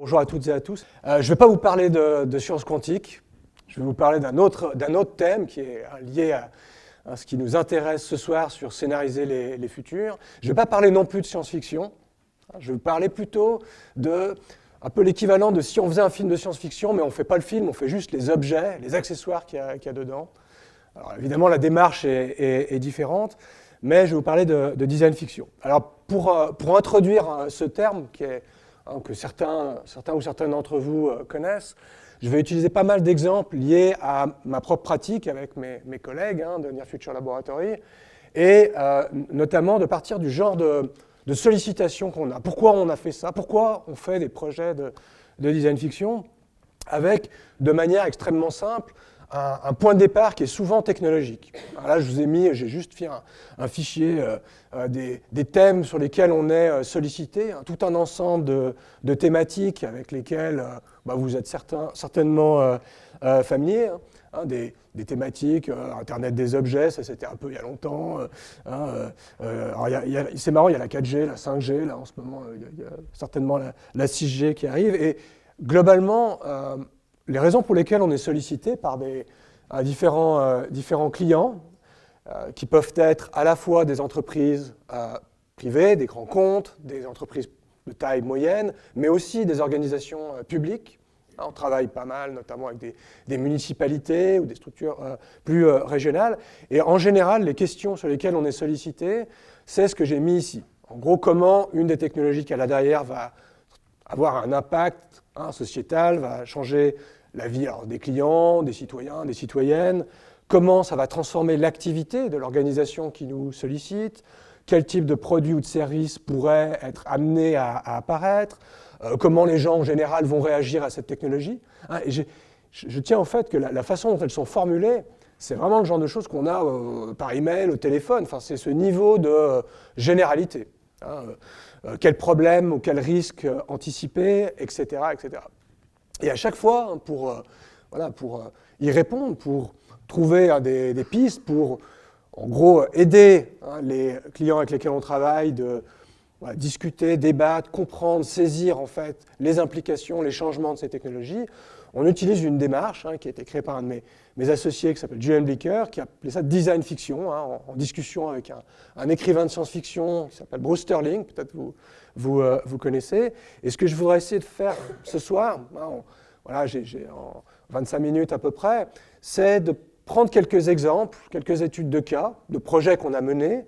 Bonjour à toutes et à tous. Je ne vais pas vous parler de sciences quantiques, je vais vous parler d'un autre thème qui est lié à ce qui nous intéresse ce soir sur scénariser les futurs. Je ne vais pas parler non plus de science-fiction, je vais vous parler plutôt de un peu l'équivalent de si on faisait un film de science-fiction, mais on ne fait pas le film, on fait juste les objets, les accessoires qu'il y a dedans. Alors évidemment, la démarche est différente, mais je vais vous parler de design fiction. Alors pour introduire ce terme que certains ou certaines d'entre vous connaissent, je vais utiliser pas mal d'exemples liés à ma propre pratique avec mes collègues de Near Future Laboratory, et notamment de partir du genre de sollicitation qu'on a. Pourquoi on a fait ça? Pourquoi on fait des projets de design fiction avec, de manière extrêmement simple, un point de départ qui est souvent technologique. Alors là, j'ai juste fait un fichier des thèmes sur lesquels on est sollicité, tout un ensemble de thématiques avec lesquelles vous êtes certainement familiers, des thématiques, Internet des objets, ça c'était un peu il y a longtemps. C'est marrant, il y a la 4G, la 5G, là en ce moment, il y a certainement la 6G qui arrive. Et globalement, les raisons pour lesquelles on est sollicité par différents clients, qui peuvent être à la fois des entreprises privées, des grands comptes, des entreprises de taille moyenne, mais aussi des organisations publiques. On travaille pas mal, notamment avec des municipalités ou des structures plus régionales. Et en général, les questions sur lesquelles on est sollicité, c'est ce que j'ai mis ici. En gros, comment une des technologies qu'elle a derrière va avoir un impact sociétal, va changer la vie des clients, des citoyens, des citoyennes, comment ça va transformer l'activité de l'organisation qui nous sollicite, quel type de produit ou de service pourrait être amené à apparaître, comment les gens en général vont réagir à cette technologie. Et je tiens en fait que la façon dont elles sont formulées, c'est vraiment le genre de choses qu'on a par email, au téléphone. Enfin, c'est ce niveau de généralité. Quel problème ou quel risque anticiper, etc., etc. Et à chaque fois, pour y répondre, pour trouver des pistes, pour en gros aider les clients avec lesquels on travaille de discuter, débattre, comprendre, saisir en fait les implications, les changements de ces technologies, on utilise une démarche qui a été créée par un de mes associés qui s'appelle Julian Blicker, qui a appelé ça design fiction, en discussion avec un écrivain de science-fiction qui s'appelle Bruce Sterling, peut-être vous connaissez. Et ce que je voudrais essayer de faire ce soir, j'ai en 25 minutes à peu près, c'est de prendre quelques exemples, quelques études de cas, de projets qu'on a menés,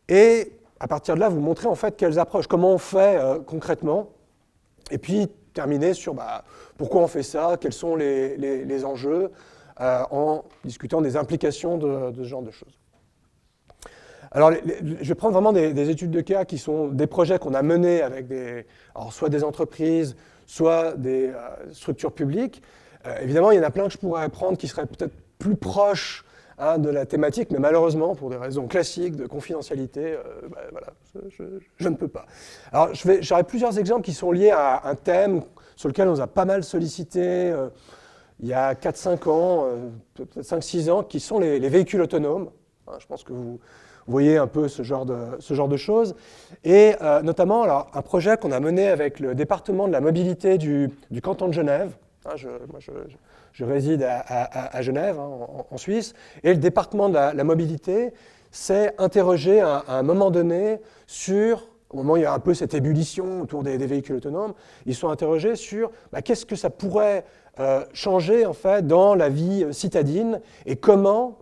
et à partir de là, vous montrer en fait quelles approches, comment on fait concrètement, et puis terminer sur pourquoi on fait ça, quels sont les enjeux, en discutant des implications de ce genre de choses. Alors, je vais prendre vraiment des études de cas qui sont des projets qu'on a menés avec soit des entreprises, soit des structures publiques. Évidemment, il y en a plein que je pourrais prendre qui seraient peut-être plus proches de la thématique, mais malheureusement, pour des raisons classiques de confidentialité, je ne peux pas. Alors, j'aurai plusieurs exemples qui sont liés à un thème sur lequel on nous a pas mal sollicité il y a 4-5 ans, peut-être 5-6 ans, qui sont les véhicules autonomes. Je pense que vous voyez un peu ce genre de choses. Et notamment, alors, un projet qu'on a mené avec le département de la mobilité du canton de Genève. Je réside à Genève, en Suisse, et le département de la mobilité s'est interrogé à un moment donné sur, au moment où il y a un peu cette ébullition autour des véhicules autonomes, ils sont interrogés sur qu'est-ce que ça pourrait changer en fait dans la vie citadine et comment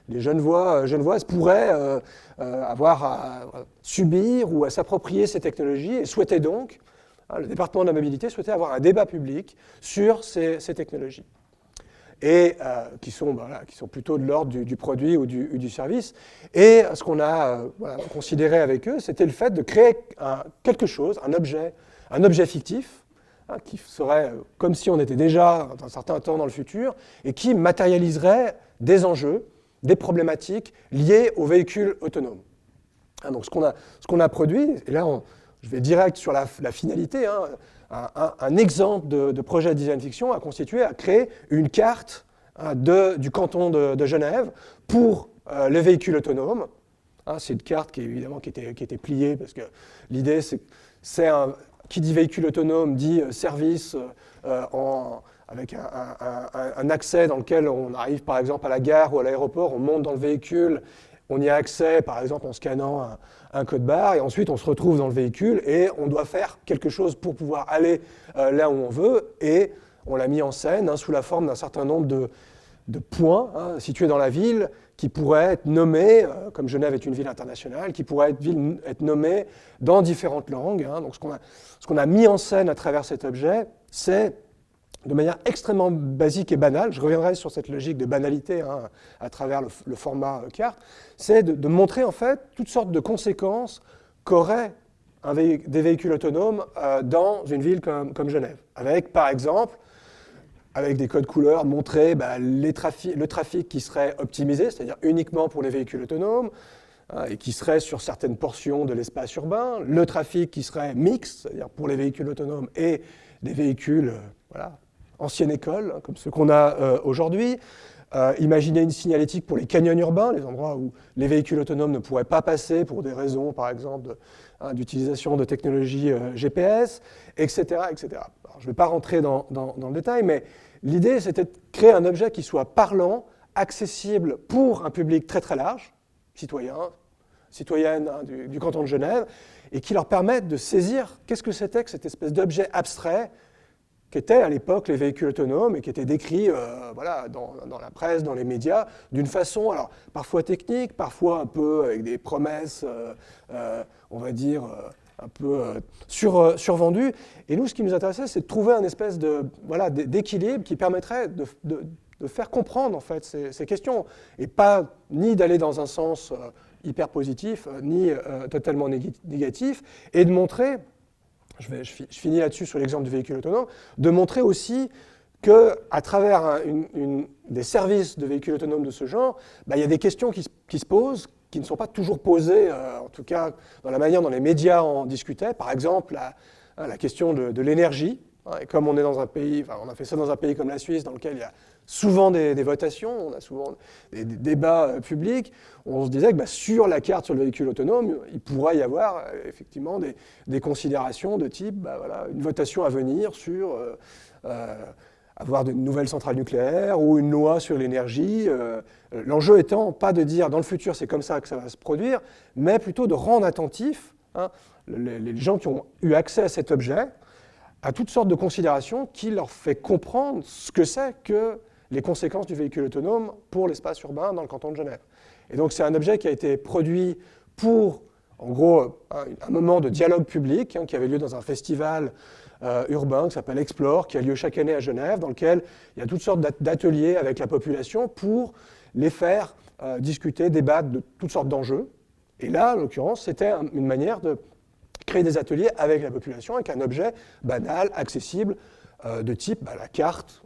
les Genevoises pourraient avoir à subir ou à s'approprier ces technologies et souhaitaient donc, le département de la mobilité souhaitait avoir un débat public sur ces technologies, et qui sont plutôt de l'ordre du produit ou du service. Et ce qu'on a considéré avec eux, c'était le fait de créer quelque chose, un objet fictif, qui serait comme si on était déjà un certain temps dans le futur, et qui matérialiserait des enjeux, des problématiques liées aux véhicules autonomes. Donc ce qu'on a produit, et là je vais direct sur la finalité, un exemple de projet de design fiction a constitué à créer une carte du canton de Genève pour les véhicules autonomes. C'est une carte qui était pliée parce que l'idée c'est qui dit véhicule autonome dit service avec un accès dans lequel on arrive par exemple à la gare ou à l'aéroport, on monte dans le véhicule, on y a accès par exemple en scannant un code barre et ensuite on se retrouve dans le véhicule et on doit faire quelque chose pour pouvoir aller là où on veut et on l'a mis en scène sous la forme d'un certain nombre de points situés dans la ville qui pourraient être nommés, comme Genève est une ville internationale, qui pourraient être nommés dans différentes langues. Donc ce qu'on a mis en scène à travers cet objet, c'est de manière extrêmement basique et banale, je reviendrai sur cette logique de banalité à travers le format carte, c'est de montrer en fait toutes sortes de conséquences qu'auraient des véhicules autonomes dans une ville comme Genève. Avec par exemple, avec des codes couleurs, montrer le trafic qui serait optimisé, c'est-à-dire uniquement pour les véhicules autonomes, et qui serait sur certaines portions de l'espace urbain, le trafic qui serait mixte, c'est-à-dire pour les véhicules autonomes et des véhicules ancienne école, comme ceux qu'on a aujourd'hui. Imaginer une signalétique pour les canyons urbains, les endroits où les véhicules autonomes ne pourraient pas passer pour des raisons, par exemple, d'utilisation de technologies GPS, etc. etc. Alors, je ne vais pas rentrer dans le détail, mais l'idée, c'était de créer un objet qui soit parlant, accessible pour un public très très large, citoyennes du canton de Genève, et qui leur permette de saisir qu'est-ce que c'était que cette espèce d'objet abstrait qu'étaient à l'époque les véhicules autonomes et qui étaient décrits dans la presse, dans les médias, d'une façon alors, parfois technique, parfois un peu avec des promesses, on va dire, un peu survendues. Et nous, ce qui nous intéressait, c'est de trouver un espèce d'équilibre qui permettrait de faire comprendre en fait, ces questions, et pas ni d'aller dans un sens hyper positif, ni totalement négatif, et de montrer... Je finis là-dessus sur l'exemple du véhicule autonome, de montrer aussi qu'à travers des services de véhicules autonomes de ce genre, il y a des questions qui se posent, qui ne sont pas toujours posées, en tout cas dans la manière dont les médias en discutaient. Par exemple, la question de l'énergie. Et comme on est dans un pays, on a fait ça dans un pays comme la Suisse, dans lequel il y a souvent des votations, on a souvent des débats publics, on se disait que sur la carte sur le véhicule autonome, il pourrait y avoir effectivement des considérations de type, une votation à venir sur avoir de nouvelles centrales nucléaires ou une loi sur l'énergie. L'enjeu étant pas de dire dans le futur c'est comme ça que ça va se produire, mais plutôt de rendre attentifs les gens qui ont eu accès à cet objet, à toutes sortes de considérations qui leur fait comprendre ce que c'est que les conséquences du véhicule autonome pour l'espace urbain dans le canton de Genève. Et donc c'est un objet qui a été produit pour, en gros, un moment de dialogue public qui avait lieu dans un festival urbain qui s'appelle Explore, qui a lieu chaque année à Genève, dans lequel il y a toutes sortes d'ateliers avec la population pour les faire discuter, débattre de toutes sortes d'enjeux. Et là, en l'occurrence, c'était une manière de créer des ateliers avec la population, avec un objet banal, accessible, de type la carte.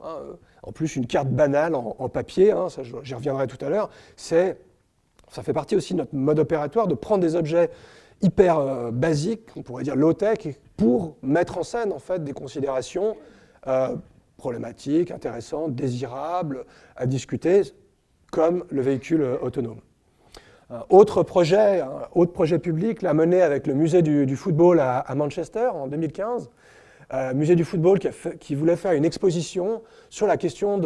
En plus, une carte banale en papier, ça j'y reviendrai tout à l'heure, ça fait partie aussi de notre mode opératoire de prendre des objets hyper basiques, on pourrait dire low-tech, pour mettre en scène en fait, des considérations problématiques, intéressantes, désirables, à discuter, comme le véhicule autonome. Autre projet public, l'a mené avec le musée du football à Manchester en 2015. Musée du football qui voulait faire une exposition sur la question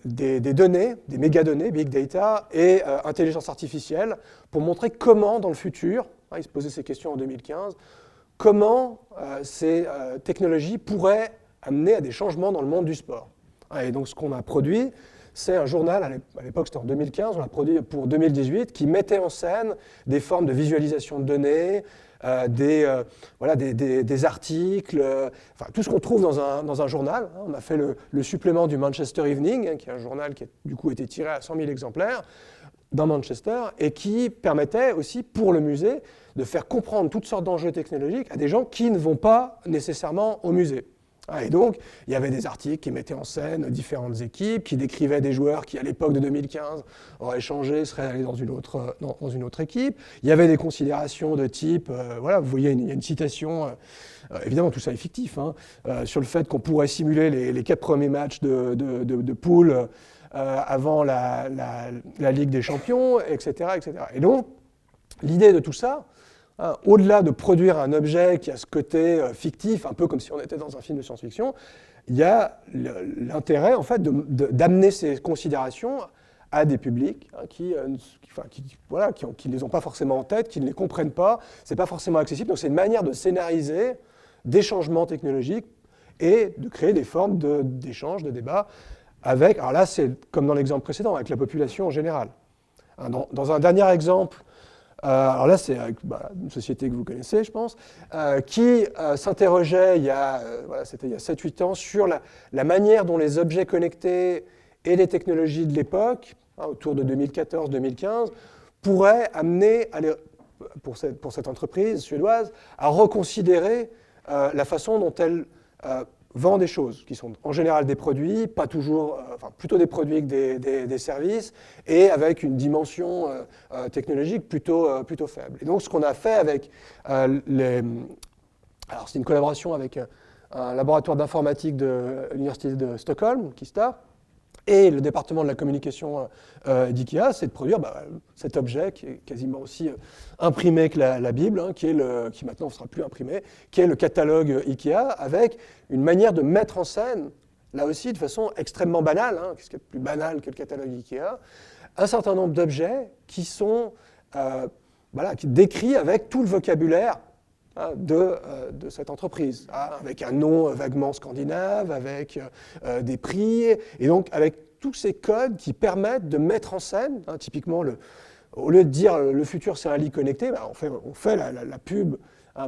des données, des mégadonnées, big data et intelligence artificielle, pour montrer comment dans le futur, il se posait ces questions en 2015, comment ces technologies pourraient amener à des changements dans le monde du sport. Et donc ce qu'on a produit, c'est un journal, à l'époque c'était en 2015, on l'a produit pour 2018, qui mettait en scène des formes de visualisation de données, des articles, tout ce qu'on trouve dans un journal. On a fait le supplément du Manchester Evening, qui est un journal qui a du coup été tiré à 100 000 exemplaires dans Manchester, et qui permettait aussi pour le musée de faire comprendre toutes sortes d'enjeux technologiques à des gens qui ne vont pas nécessairement au musée. Et donc, il y avait des articles qui mettaient en scène différentes équipes, qui décrivaient des joueurs qui, à l'époque de 2015, auraient changé, seraient allés dans une autre équipe. Il y avait des considérations de type, vous voyez, il y a une citation, évidemment tout ça est fictif, sur le fait qu'on pourrait simuler les 4 premiers matchs de poule avant la Ligue des Champions, etc., etc. Et donc, l'idée de tout ça, Au-delà de produire un objet qui a ce côté fictif, un peu comme si on était dans un film de science-fiction, il y a l'intérêt en fait d'amener ces considérations à des publics qui ne les ont pas forcément en tête, qui ne les comprennent pas, ce n'est pas forcément accessible. Donc c'est une manière de scénariser des changements technologiques et de créer des formes d'échange, de débat avec, alors là c'est comme dans l'exemple précédent, avec la population en général. Dans un dernier exemple, alors là c'est une société que vous connaissez je pense, qui s'interrogeait c'était il y a 7-8 ans sur la manière dont les objets connectés et les technologies de l'époque, autour de 2014-2015, pourraient amener, pour cette entreprise suédoise, à reconsidérer la façon dont elle vend des choses, qui sont en général des produits, pas toujours, plutôt des produits que des services, et avec une dimension technologique plutôt faible. Et donc ce qu'on a fait avec alors c'est une collaboration avec un laboratoire d'informatique de l'université de Stockholm, Kista, et le département de la communication d'IKEA, c'est de produire cet objet qui est quasiment aussi imprimé que la Bible, qui maintenant ne sera plus imprimé, qui est le catalogue IKEA, avec une manière de mettre en scène, là aussi de façon extrêmement banale, qu'est-ce qui est plus banal que le catalogue IKEA, un certain nombre d'objets qui sont qui décrits avec tout le vocabulaire de cette entreprise, avec un nom vaguement scandinave, avec des prix, et donc avec tous ces codes qui permettent de mettre en scène, typiquement, au lieu de dire le futur c'est un lit connecté, on fait la pub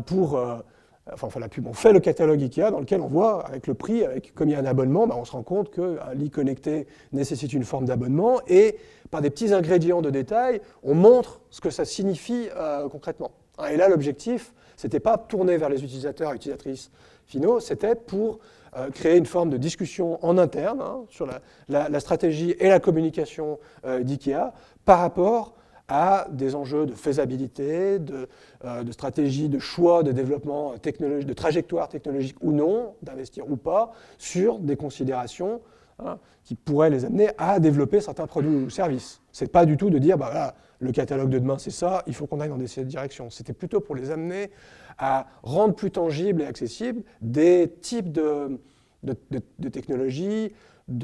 pour... on fait le catalogue IKEA dans lequel on voit, avec le prix, comme il y a un abonnement, on se rend compte qu'un lit connecté nécessite une forme d'abonnement, et par des petits ingrédients de détail, on montre ce que ça signifie concrètement. Et là, l'objectif, ce n'était pas tourné vers les utilisateurs et utilisatrices finaux, c'était pour créer une forme de discussion en interne sur la stratégie et la communication d'IKEA par rapport à des enjeux de faisabilité, de stratégie, de choix, de développement technologique, de trajectoire technologique ou non, d'investir ou pas, sur des considérations qui pourraient les amener à développer certains produits ou services. Ce n'est pas du tout de dire, le catalogue de demain c'est ça, il faut qu'on aille dans cette direction. C'était plutôt pour les amener à rendre plus tangibles et accessibles des types de technologies,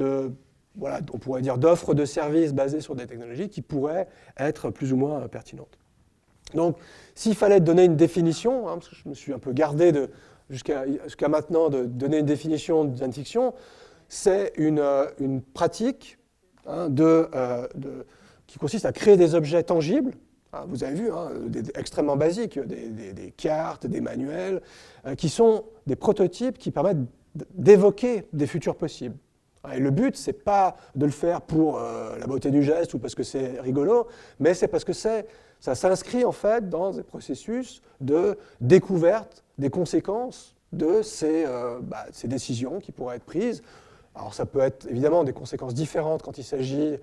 on pourrait dire d'offres de services basées sur des technologies qui pourraient être plus ou moins pertinentes. Donc, s'il fallait donner une définition, parce que je me suis un peu gardé jusqu'à maintenant de donner une définition de design fiction, c'est une pratique qui consiste à créer des objets tangibles. Vous avez vu, extrêmement basiques, des cartes, des manuels, qui sont des prototypes qui permettent d'évoquer des futurs possibles. Et le but, ce n'est pas de le faire pour la beauté du geste ou parce que c'est rigolo, mais c'est parce que ça s'inscrit en fait dans des processus de découverte des conséquences de ces décisions qui pourraient être prises. Alors ça peut être évidemment des conséquences différentes quand il s'agit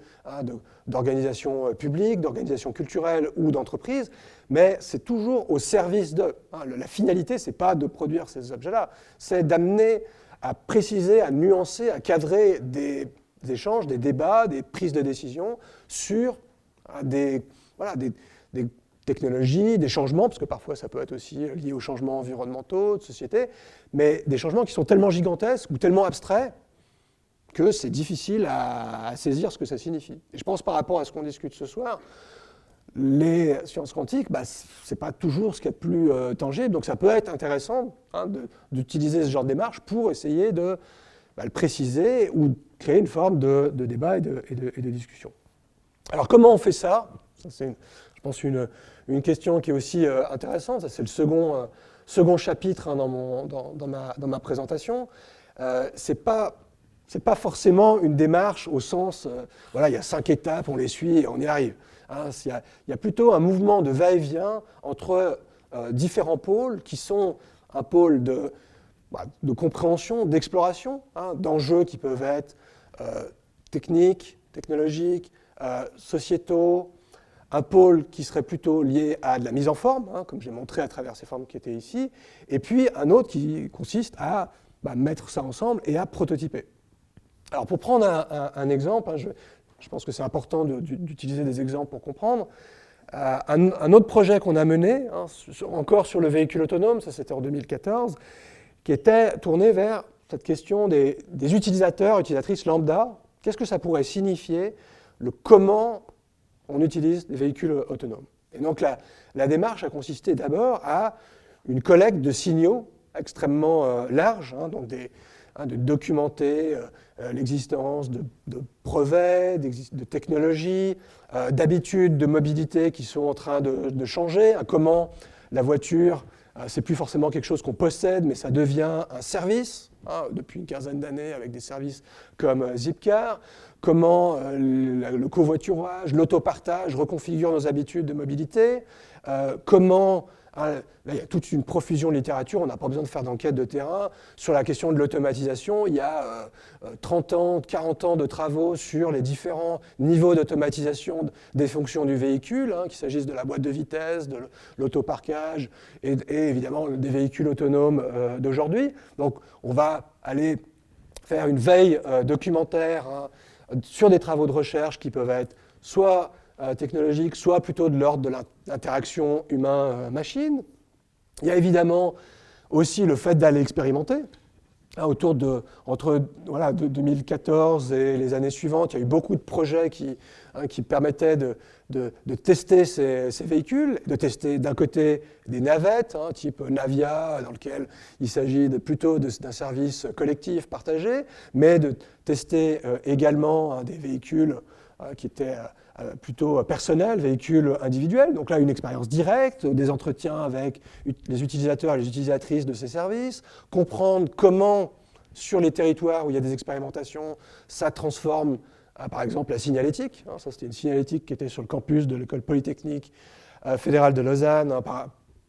d'organisations publiques, d'organisations culturelles ou d'entreprises, mais c'est toujours au service de. La finalité, ce n'est pas de produire ces objets-là, c'est d'amener à préciser, à nuancer, à cadrer des échanges, des débats, des prises de décision sur des technologies, des changements, parce que parfois ça peut être aussi lié aux changements environnementaux, de société, mais des changements qui sont tellement gigantesques ou tellement abstraits que c'est difficile à saisir ce que ça signifie. Et je pense par rapport à ce qu'on discute ce soir, les sciences quantiques, ce n'est pas toujours ce qu'il y a de plus tangible, donc ça peut être intéressant d'utiliser ce genre de démarche pour essayer de le préciser ou de créer une forme de débat et de discussion. Alors comment on fait ça? C'est, je pense, une question qui est aussi intéressante. Ça, c'est le second chapitre dans ma présentation. C'est pas forcément une démarche au sens, il y a 5 étapes, on les suit et on y arrive. Il y a plutôt un mouvement de va-et-vient entre différents pôles qui sont un pôle de compréhension, d'exploration, d'enjeux qui peuvent être techniques, technologiques, sociétaux, un pôle qui serait plutôt lié à de la mise en forme, comme j'ai montré à travers ces formes qui étaient ici, et puis un autre qui consiste à mettre ça ensemble et à prototyper. Alors pour prendre un exemple, je pense que c'est important d'utiliser des exemples pour comprendre. Un autre projet qu'on a mené, hein, encore sur le véhicule autonome, ça c'était en 2014, qui était tourné vers cette question des utilisateurs, utilisatrices lambda. Qu'est-ce que ça pourrait signifier, comment on utilise des véhicules autonomes? Et donc la démarche a consisté d'abord à une collecte de signaux extrêmement large, hein, donc de documenter l'existence de brevets, de technologies, d'habitudes de mobilité qui sont en train de changer, comment la voiture, c'est plus forcément quelque chose qu'on possède, mais ça devient un service, hein, depuis une quinzaine d'années avec des services comme Zipcar, comment le covoiturage, l'autopartage reconfigure nos habitudes de mobilité, comment... Là, il y a toute une profusion de littérature, on n'a pas besoin de faire d'enquête de terrain. Sur la question de l'automatisation, il y a 30 ans, 40 ans de travaux sur les différents niveaux d'automatisation des fonctions du véhicule, hein, qu'il s'agisse de la boîte de vitesse, de l'autoparkage et évidemment des véhicules autonomes d'aujourd'hui. Donc on va aller faire une veille documentaire, hein, sur des travaux de recherche qui peuvent être soit technologique, soit plutôt de l'ordre de l'interaction humain-machine. Il y a évidemment aussi le fait d'aller expérimenter. Entre 2014 et les années suivantes, il y a eu beaucoup de projets qui permettaient de tester ces véhicules, de tester d'un côté des navettes, hein, type Navia, dans lequel il s'agit plutôt d'un service collectif partagé, mais de tester également des véhicules qui étaient plutôt personnels, véhicules individuels. Donc là, une expérience directe, des entretiens avec les utilisateurs et les utilisatrices de ces services, comprendre comment, sur les territoires où il y a des expérimentations, ça transforme, par exemple, la signalétique. Ça, c'était une signalétique qui était sur le campus de l'École polytechnique fédérale de Lausanne,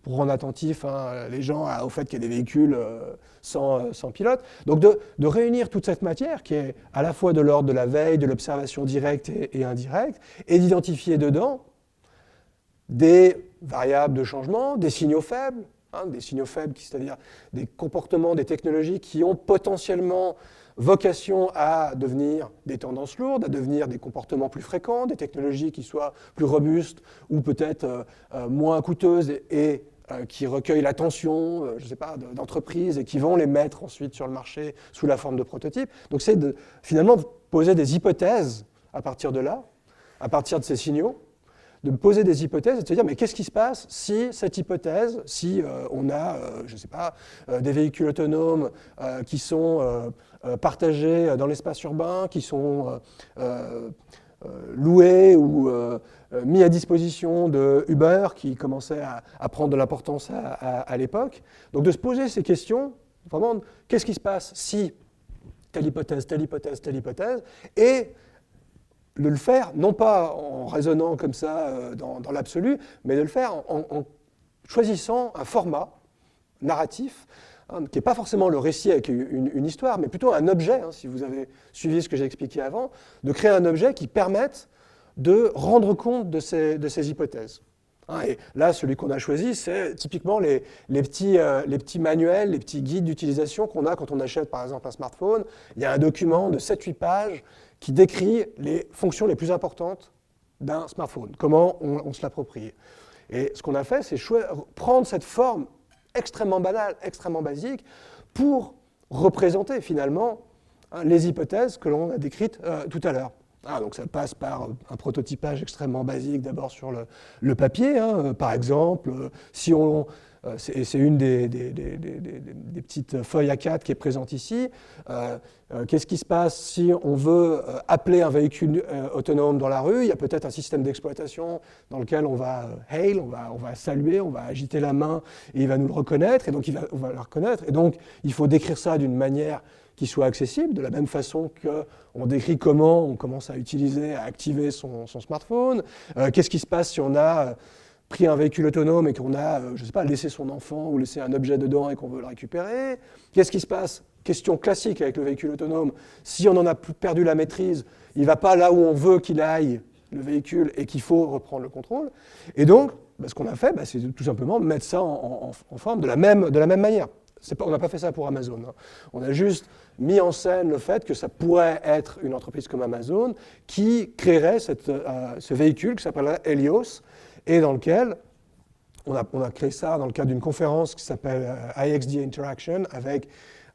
pour rendre attentifs les gens au fait qu'il y a des véhicules sans pilote. Donc de réunir toute cette matière qui est à la fois de l'ordre de la veille, de l'observation directe et indirecte, et d'identifier dedans des variables de changement, des signaux faibles, c'est-à-dire des comportements, des technologies qui ont potentiellement vocation à devenir des tendances lourdes, à devenir des comportements plus fréquents, des technologies qui soient plus robustes ou peut-être moins coûteuses et qui recueillent l'attention, je ne sais pas, d'entreprises et qui vont les mettre ensuite sur le marché sous la forme de prototypes. Donc c'est finalement de poser des hypothèses à partir de là, à partir de ces signaux, de poser des hypothèses et de se dire mais qu'est-ce qui se passe si cette hypothèse, si on a, je ne sais pas, des véhicules autonomes qui sont partagés dans l'espace urbain, qui sont loués ou mis à disposition de Uber qui commençait à prendre de l'importance à l'époque. Donc de se poser ces questions, vraiment, qu'est-ce qui se passe si telle hypothèse, telle hypothèse, telle hypothèse, et de le faire, non pas en raisonnant comme ça dans l'absolu, mais de le faire en choisissant un format narratif, qui n'est pas forcément le récit avec une histoire, mais plutôt un objet, si vous avez suivi ce que j'ai expliqué avant, de créer un objet qui permette de rendre compte de ces hypothèses. Et là, celui qu'on a choisi, c'est typiquement les petits manuels, les petits guides d'utilisation qu'on a quand on achète par exemple un smartphone. Il y a un document de 7-8 pages qui décrit les fonctions les plus importantes d'un smartphone, comment on se l'approprie. Et ce qu'on a fait, c'est prendre cette forme extrêmement banale, extrêmement basique, pour représenter finalement les hypothèses que l'on a décrites tout à l'heure. Donc ça passe par un prototypage extrêmement basique, d'abord sur le papier, par exemple, si on... C'est une des petites feuilles A4 qui est présente ici. Qu'est-ce qui se passe si on veut appeler un véhicule autonome dans la rue? Il y a peut-être un système d'exploitation dans lequel on va hail, on va saluer, on va agiter la main et il va nous le reconnaître, et donc on va le reconnaître. Et donc il faut décrire ça d'une manière qui soit accessible, de la même façon qu'on décrit comment on commence à utiliser, à activer son smartphone. Qu'est-ce qui se passe si on a pris un véhicule autonome et qu'on a, je ne sais pas, laissé son enfant ou laissé un objet dedans et qu'on veut le récupérer? Qu'est-ce qui se passe? Question classique avec le véhicule autonome, si on en a perdu la maîtrise, il ne va pas là où on veut qu'il aille, le véhicule, et qu'il faut reprendre le contrôle. Et donc, ce qu'on a fait, c'est tout simplement mettre ça en forme de la même manière. On n'a pas fait ça pour Amazon. On a juste mis en scène le fait que ça pourrait être une entreprise comme Amazon qui créerait ce véhicule qui s'appellerait Helios et dans lequel on a créé ça dans le cadre d'une conférence qui s'appelle IXD Interaction, avec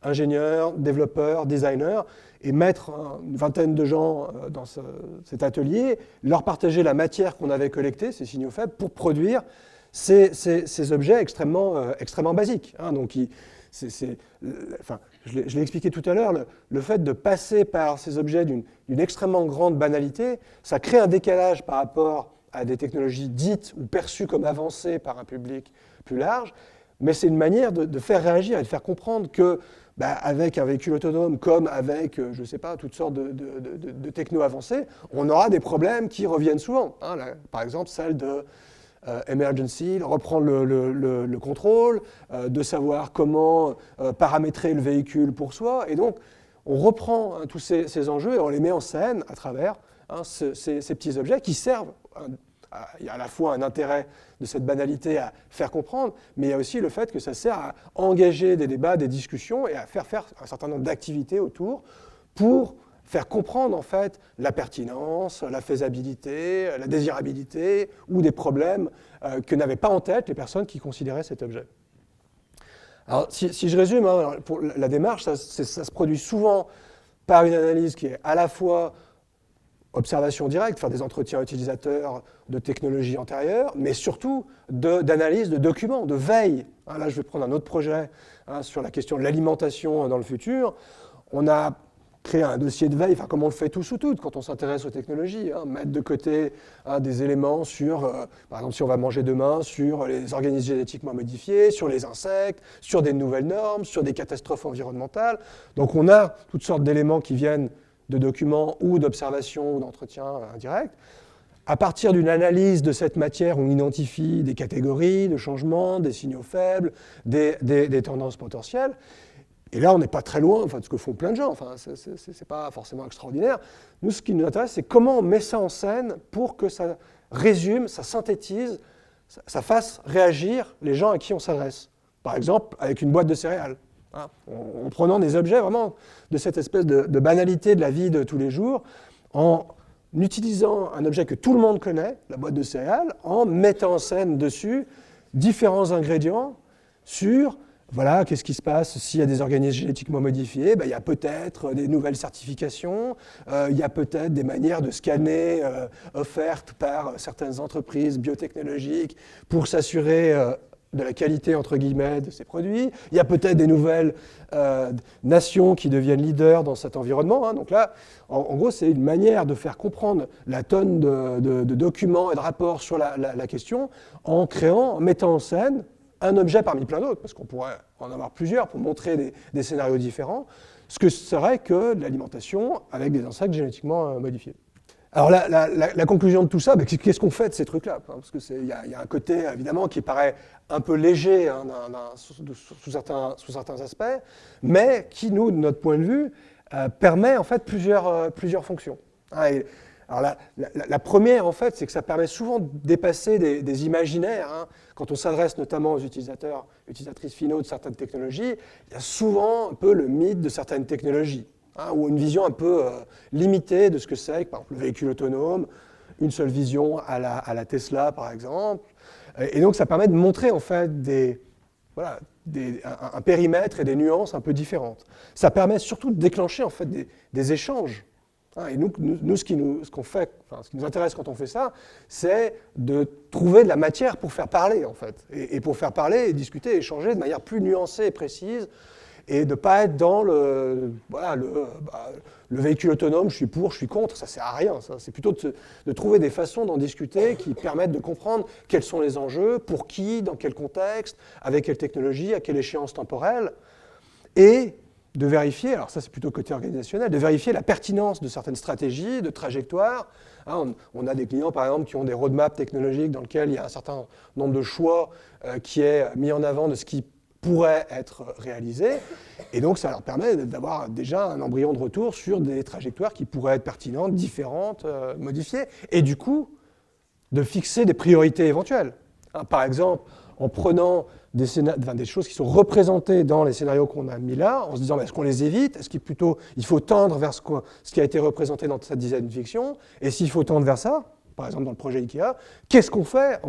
ingénieurs, développeurs, designers, et mettre une vingtaine de gens dans cet atelier, leur partager la matière qu'on avait collectée, ces signaux faibles, pour produire ces objets extrêmement basiques. Hein. Donc, je l'ai expliqué tout à l'heure, le fait de passer par ces objets d'une extrêmement grande banalité, ça crée un décalage par rapport à des technologies dites ou perçues comme avancées par un public plus large, mais c'est une manière de faire réagir et de faire comprendre que avec un véhicule autonome, comme avec, je ne sais pas, toutes sortes de techno avancées, on aura des problèmes qui reviennent souvent. Hein, là, par exemple, celle de emergency, reprendre le contrôle, de savoir comment paramétrer le véhicule pour soi. Et donc, on reprend tous ces enjeux et on les met en scène à travers ces petits objets qui servent. Il y a à la fois un intérêt de cette banalité à faire comprendre, mais il y a aussi le fait que ça sert à engager des débats, des discussions et à faire un certain nombre d'activités autour pour faire comprendre en fait la pertinence, la faisabilité, la désirabilité ou des problèmes que n'avaient pas en tête les personnes qui considéraient cet objet. Alors si je résume, hein, pour la démarche, ça se produit souvent par une analyse qui est à la fois observation directe, faire des entretiens utilisateurs de technologies antérieures, mais surtout d'analyse de documents, de veille. Hein, là, je vais prendre un autre projet sur la question de l'alimentation dans le futur. On a créé un dossier de veille, comme on le fait tous ou toutes quand on s'intéresse aux technologies, mettre de côté des éléments sur, par exemple, si on va manger demain, sur les organismes génétiquement modifiés, sur les insectes, sur des nouvelles normes, sur des catastrophes environnementales. Donc on a toutes sortes d'éléments qui viennent de documents ou d'observations ou d'entretiens indirects. À partir d'une analyse de cette matière, on identifie des catégories de changements, des signaux faibles, des tendances potentielles. Et là, on n'est pas très loin de ce que font plein de gens. Ce n'est pas forcément extraordinaire. Nous, ce qui nous intéresse, c'est comment on met ça en scène pour que ça résume, ça synthétise, ça fasse réagir les gens à qui on s'adresse. Par exemple, avec une boîte de céréales. En prenant des objets vraiment de cette espèce de banalité de la vie de tous les jours, en utilisant un objet que tout le monde connaît, la boîte de céréales, en mettant en scène dessus différents ingrédients sur, voilà, qu'est-ce qui se passe s'il y a des organismes génétiquement modifiés, il y a peut-être des nouvelles certifications, il y a peut-être des manières de scanner offertes par certaines entreprises biotechnologiques pour s'assurer de la qualité, entre guillemets, de ces produits. Il y a peut-être des nouvelles nations qui deviennent leaders dans cet environnement. Donc là, en gros, c'est une manière de faire comprendre la tonne de documents et de rapports sur la question en mettant en scène un objet parmi plein d'autres, parce qu'on pourrait en avoir plusieurs pour montrer des scénarios différents, ce que serait que de l'alimentation avec des insectes génétiquement modifiés. Alors la conclusion de tout ça, qu'est-ce qu'on fait de ces trucs-là? Parce qu'il y a un côté, évidemment, qui paraît un peu léger sous certains aspects, mais qui, nous, de notre point de vue, permet en fait plusieurs fonctions. Alors la première, en fait, c'est que ça permet souvent de dépasser des imaginaires. Quand on s'adresse notamment aux utilisateurs, utilisatrices finaux de certaines technologies, il y a souvent un peu le mythe de certaines technologies. Ou une vision un peu limitée de ce que c'est, par exemple, le véhicule autonome, une seule vision à la Tesla, par exemple. Et donc, ça permet de montrer, en fait, un périmètre et des nuances un peu différentes. Ça permet surtout de déclencher, en fait, des échanges. Et nous, ce qui nous intéresse quand on fait ça, c'est de trouver de la matière pour faire parler, en fait. Et pour faire parler, et discuter, échanger de manière plus nuancée et précise, et de ne pas être dans le véhicule autonome, je suis pour, je suis contre, ça ne sert à rien. C'est plutôt de trouver des façons d'en discuter qui permettent de comprendre quels sont les enjeux, pour qui, dans quel contexte, avec quelle technologie, à quelle échéance temporelle, et de vérifier, alors ça c'est plutôt côté organisationnel, de vérifier la pertinence de certaines stratégies, de trajectoires. On a des clients par exemple qui ont des roadmaps technologiques dans lesquels il y a un certain nombre de choix qui est mis en avant de ce qui pourrait être réalisé, et donc ça leur permet d'avoir déjà un embryon de retour sur des trajectoires qui pourraient être pertinentes, différentes, modifiées, et du coup, de fixer des priorités éventuelles. Par exemple, en prenant des choses qui sont représentées dans les scénarios qu'on a mis là, en se disant est-ce qu'on les évite, est-ce qu'il faut tendre vers ce qui a été représenté dans cette design fiction, et s'il faut tendre vers ça, par exemple dans le projet IKEA, qu'est-ce qu'on fait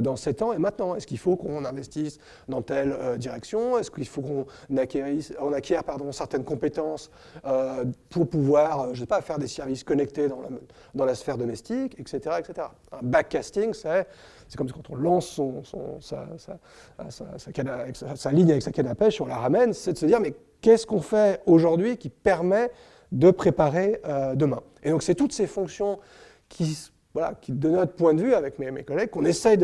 dans 7 ans et maintenant? Est-ce qu'il faut qu'on investisse dans telle direction? Est-ce qu'il faut qu'on acquiert certaines compétences pour pouvoir, je sais pas, faire des services connectés dans la sphère domestique, etc., etc. Un backcasting, c'est comme quand on lance sa ligne avec sa canne à pêche, on la ramène, c'est de se dire, mais qu'est-ce qu'on fait aujourd'hui qui permet de préparer demain? Et donc, c'est toutes ces fonctions qui, de notre point de vue, avec mes collègues, qu'on essaye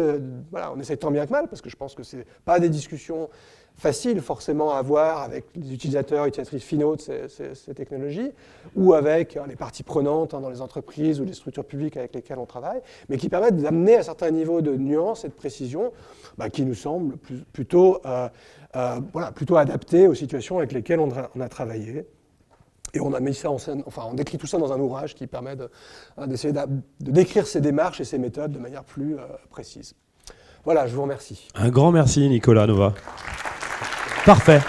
on essaye tant bien que mal, parce que je pense que ce n'est pas des discussions faciles forcément à avoir avec les utilisateurs, utilisatrices finaux de ces technologies, ou avec les parties prenantes dans les entreprises ou les structures publiques avec lesquelles on travaille, mais qui permettent d'amener un certain niveau de nuance et de précision qui nous semble plutôt adapté aux situations avec lesquelles on a travaillé. Et on a mis ça en scène, on décrit tout ça dans un ouvrage qui permet d'essayer de décrire ces démarches et ces méthodes de manière plus précise. Voilà, je vous remercie. Un grand merci, Nicolas Nova. Parfait.